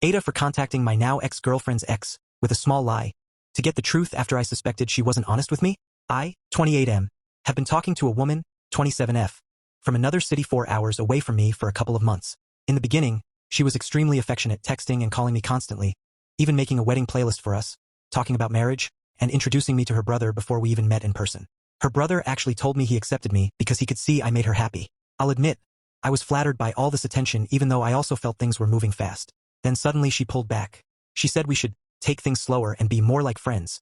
AITAH for contacting my now ex-girlfriend's ex, with a small lie, to get the truth after I suspected she wasn't honest with me. I, 28M, have been talking to a woman, 27F, from another city 4 hours away from me for a couple of months. In the beginning, she was extremely affectionate, texting and calling me constantly, even making a wedding playlist for us, talking about marriage, and introducing me to her brother before we even met in person. Her brother actually told me he accepted me because he could see I made her happy. I'll admit, I was flattered by all this attention even though I also felt things were moving fast. Then suddenly she pulled back. She said we should take things slower and be more like friends,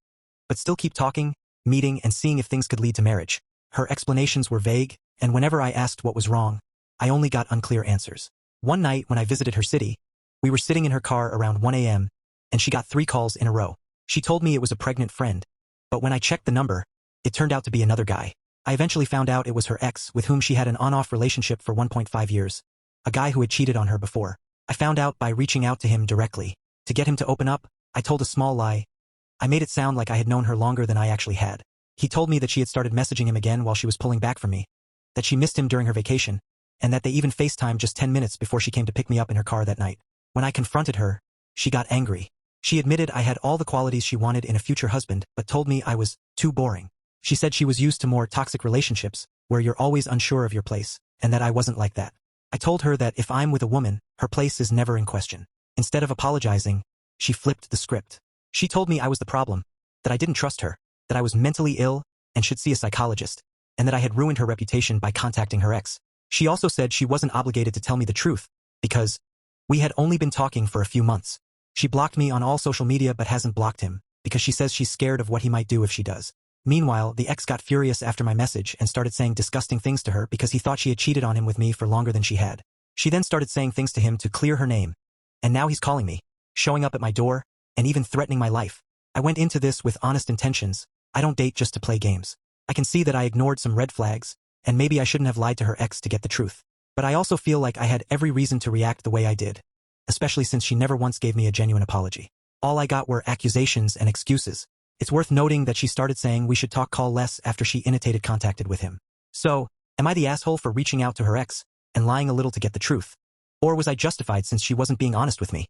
but still keep talking, meeting, and seeing if things could lead to marriage. Her explanations were vague, and whenever I asked what was wrong, I only got unclear answers. One night when I visited her city, we were sitting in her car around 1 a.m., and she got 3 calls in a row. She told me it was a pregnant friend, but when I checked the number, it turned out to be another guy. I eventually found out it was her ex with whom she had an on-off relationship for 1.5 years, a guy who had cheated on her before. I found out by reaching out to him directly. To get him to open up, I told a small lie. I made it sound like I had known her longer than I actually had. He told me that she had started messaging him again while she was pulling back from me, that she missed him during her vacation, and that they even FaceTimed just 10 minutes before she came to pick me up in her car that night. When I confronted her, she got angry. She admitted I had all the qualities she wanted in a future husband, but told me I was too boring. She said she was used to more toxic relationships, where you're always unsure of your place, and that I wasn't like that. I told her that if I'm with a woman, her place is never in question. Instead of apologizing, she flipped the script. She told me I was the problem, that I didn't trust her, that I was mentally ill and should see a psychologist, and that I had ruined her reputation by contacting her ex. She also said she wasn't obligated to tell me the truth, because we had only been talking for a few months. She blocked me on all social media but hasn't blocked him, because she says she's scared of what he might do if she does. Meanwhile, the ex got furious after my message and started saying disgusting things to her because he thought she had cheated on him with me for longer than she had. She then started saying things to him to clear her name, and now he's calling me, showing up at my door, and even threatening my life. I went into this with honest intentions. I don't date just to play games. I can see that I ignored some red flags, and maybe I shouldn't have lied to her ex to get the truth. But I also feel like I had every reason to react the way I did, especially since she never once gave me a genuine apology. All I got were accusations and excuses. It's worth noting that she started saying we should call less after she initiated contacted with him. So, am I the asshole for reaching out to her ex and lying a little to get the truth? Or was I justified since she wasn't being honest with me?